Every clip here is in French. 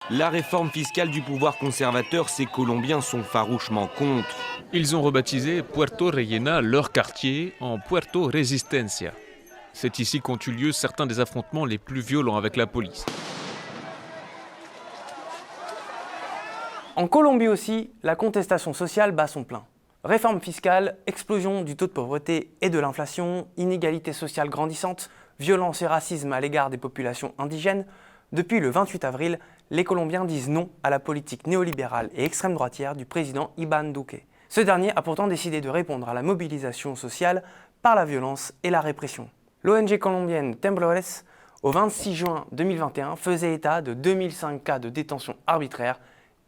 La réforme fiscale du pouvoir conservateur, ces Colombiens sont farouchement contre. Ils ont rebaptisé Puerto Rellena leur quartier en Puerto Resistencia. C'est ici qu'ont eu lieu certains des affrontements les plus violents avec la police. En Colombie aussi, la contestation sociale bat son plein. Réforme fiscale, explosion du taux de pauvreté et de l'inflation, inégalités sociales grandissantes, violence et racisme à l'égard des populations indigènes. Depuis le 28 avril, les Colombiens disent non à la politique néolibérale et extrême droitière du président Iván Duque. Ce dernier a pourtant décidé de répondre à la mobilisation sociale par la violence et la répression. L'ONG colombienne Temblores, au 26 juin 2021, faisait état de 2005 cas de détention arbitraire,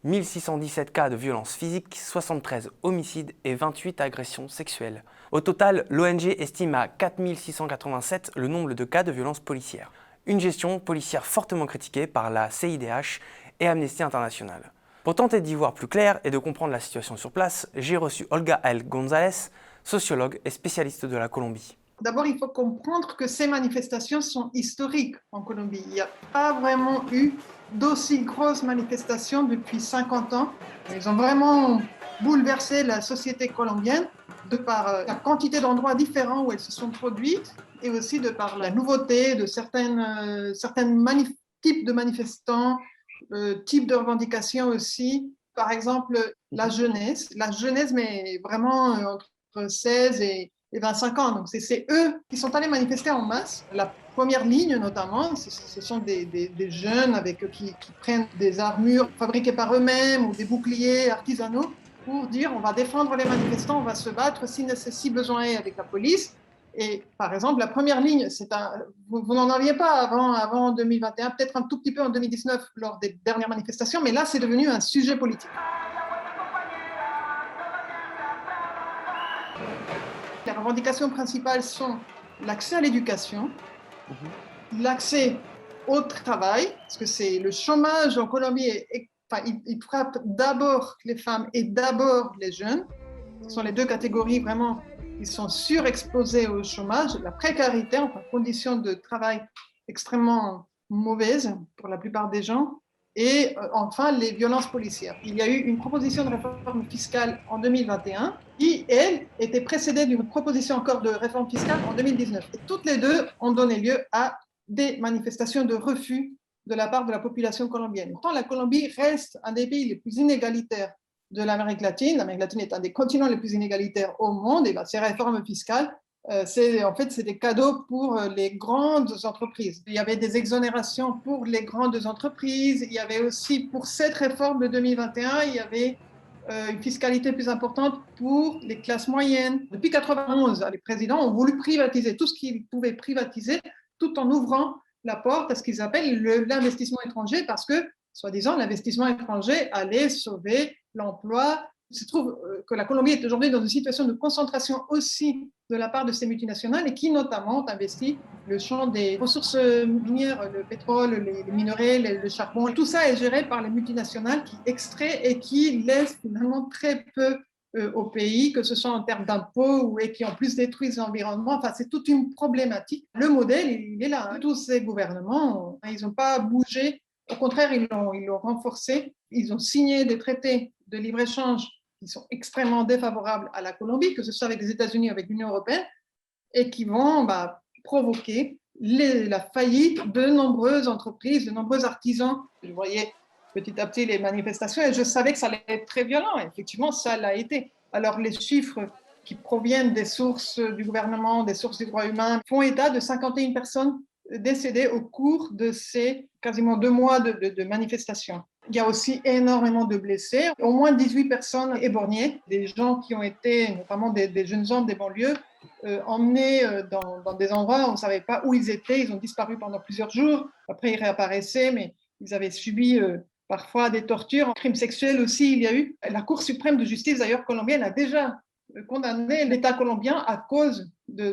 1617 cas de violences physiques, 73 homicides et 28 agressions sexuelles. Au total, l'ONG estime à 4687 le nombre de cas de violences policières. Une gestion policière fortement critiquée par la CIDH et Amnesty International. Pour tenter d'y voir plus clair et de comprendre la situation sur place, j'ai reçu Olga L. González, sociologue et spécialiste de la Colombie. D'abord, il faut comprendre que ces manifestations sont historiques en Colombie. Il n'y a pas vraiment eu d'aussi grosses manifestations depuis 50 ans. Ils ont vraiment bouleversé la société colombienne de par la quantité d'endroits différents où elles se sont produites et aussi de par la nouveauté de certains types de manifestants, types de revendications aussi. Par exemple, la jeunesse, mais vraiment entre 16 et 25 ans. Donc, c'est eux qui sont allés manifester en masse. La première ligne, notamment, ce sont des jeunes qui prennent des armures fabriquées par eux-mêmes ou des boucliers artisanaux pour dire on va défendre les manifestants, on va se battre si besoin est avec la police. Et par exemple, la première ligne, vous n'en aviez pas avant 2021, peut-être un tout petit peu en 2019 lors des dernières manifestations, mais là, c'est devenu un sujet politique. Les revendications principales sont l'accès à l'éducation, l'accès au travail, parce que c'est le chômage en Colombie, il frappe d'abord les femmes et d'abord les jeunes. Ce sont les deux catégories vraiment qui sont surexposées au chômage, la précarité, conditions de travail extrêmement mauvaises pour la plupart des gens, et enfin les violences policières. Il y a eu une proposition de réforme fiscale en 2021 qui, elle, était précédée d'une proposition encore de réforme fiscale en 2019. Et toutes les deux ont donné lieu à des manifestations de refus de la part de la population colombienne. Pourtant, la Colombie reste un des pays les plus inégalitaires de l'Amérique latine. L'Amérique latine est un des continents les plus inégalitaires au monde. Et ces réformes fiscales, c'est des cadeaux pour les grandes entreprises. Il y avait des exonérations pour les grandes entreprises. Il y avait aussi, pour cette réforme de 2021, il y avait une fiscalité plus importante pour les classes moyennes. Depuis 1991, les présidents ont voulu privatiser tout ce qu'ils pouvaient privatiser tout en ouvrant la porte à ce qu'ils appellent l'investissement étranger parce que, soi-disant, l'investissement étranger allait sauver l'emploi. Il se trouve que la Colombie est aujourd'hui dans une situation de concentration aussi de la part de ces multinationales et qui notamment ont investi le champ des ressources minières, le pétrole, les minerais, le charbon. Tout ça est géré par les multinationales qui extraient et qui laissent finalement très peu au pays, que ce soit en termes d'impôts et qui en plus détruisent l'environnement. Enfin, c'est toute une problématique. Le modèle, il est là. Tous ces gouvernements, ils n'ont pas bougé. Au contraire, ils l'ont renforcé. Ils ont signé des traités de libre-échange qui sont extrêmement défavorables à la Colombie, que ce soit avec les États-Unis ou avec l'Union européenne, et qui vont provoquer la faillite de nombreuses entreprises, de nombreux artisans. Je voyais petit à petit les manifestations et je savais que ça allait être très violent. Et effectivement, ça l'a été. Alors, les chiffres qui proviennent des sources du gouvernement, des sources des droits humains, font état de 51 personnes décédées au cours de ces quasiment 2 mois de manifestations. Il y a aussi énormément de blessés, au moins 18 personnes éborgnées, des gens qui ont été, notamment des jeunes hommes des banlieues, emmenés dans des endroits où on ne savait pas où ils étaient. Ils ont disparu pendant plusieurs jours. Après, ils réapparaissaient, mais ils avaient subi parfois des tortures. Crimes sexuels aussi, il y a eu. La Cour suprême de justice, d'ailleurs, colombienne, a déjà condamné l'État colombien à cause de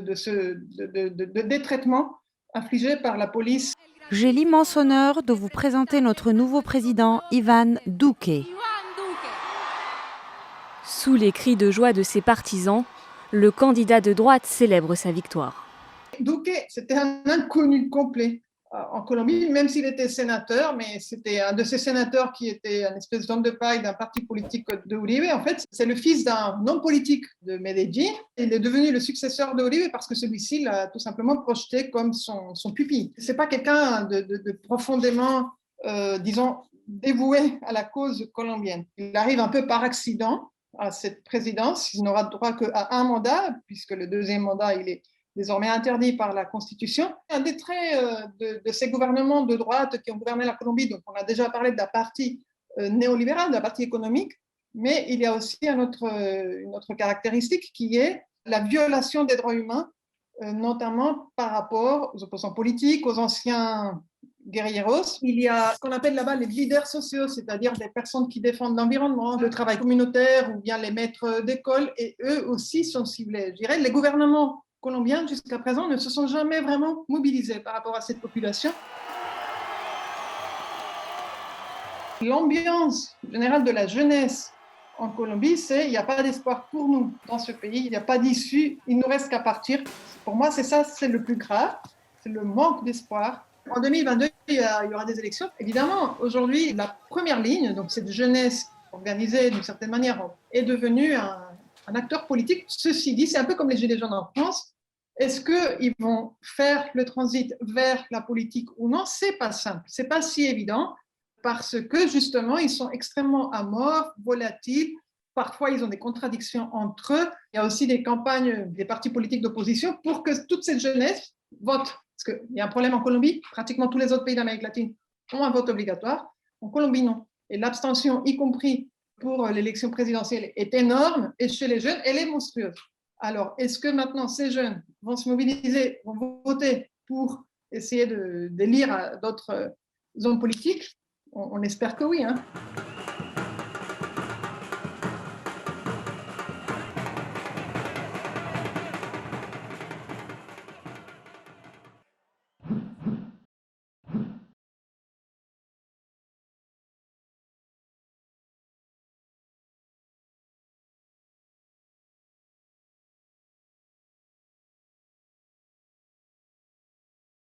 détraitements infligés par la police. J'ai l'immense honneur de vous présenter notre nouveau président, Iván Duque. Sous les cris de joie de ses partisans, le candidat de droite célèbre sa victoire. Duque, c'était un inconnu complet en Colombie, même s'il était sénateur, mais c'était un de ces sénateurs qui était un espèce d'homme de paille d'un parti politique de Uribe. En fait, c'est le fils d'un homme politique de Medellín. Il est devenu le successeur de Uribe parce que celui-ci l'a tout simplement projeté comme son pupille. C'est pas quelqu'un de profondément, disons, dévoué à la cause colombienne. Il arrive un peu par accident à cette présidence. Il n'aura droit qu'à un mandat, puisque le deuxième mandat, il est désormais interdit par la Constitution. Un des traits de ces gouvernements de droite qui ont gouverné la Colombie, donc on a déjà parlé d'un parti néolibéral, d'un parti économique, mais il y a aussi une autre caractéristique qui est la violation des droits humains, notamment par rapport aux opposants politiques, aux anciens guerrilleros. Il y a ce qu'on appelle là-bas les leaders sociaux, c'est-à-dire des personnes qui défendent l'environnement, le travail communautaire ou bien les maîtres d'école, et eux aussi sont ciblés. Je dirais les gouvernements colombiens, jusqu'à présent, ne se sont jamais vraiment mobilisés par rapport à cette population. L'ambiance générale de la jeunesse en Colombie, c'est il n'y a pas d'espoir pour nous dans ce pays, il n'y a pas d'issue, il ne nous reste qu'à partir. Pour moi, c'est ça, c'est le plus grave, c'est le manque d'espoir. En 2022, il y aura des élections. Évidemment, aujourd'hui, la première ligne, donc cette jeunesse organisée d'une certaine manière, est devenue un acteur politique. Ceci dit, c'est un peu comme les Gilets jaunes en France. Est-ce qu'ils vont faire le transit vers la politique ou non? C'est pas simple, c'est pas si évident parce que justement, ils sont extrêmement amorphes, volatiles. Parfois, ils ont des contradictions entre eux. Il y a aussi des campagnes des partis politiques d'opposition pour que toute cette jeunesse vote. Parce qu'il y a un problème en Colombie, pratiquement tous les autres pays d'Amérique latine ont un vote obligatoire. En Colombie, non. Et l'abstention, y compris pour l'élection présidentielle, est énorme, et chez les jeunes, elle est monstrueuse. Alors, est-ce que maintenant ces jeunes vont se mobiliser, vont voter pour essayer d'élire d'autres hommes politiques? On espère que oui, hein.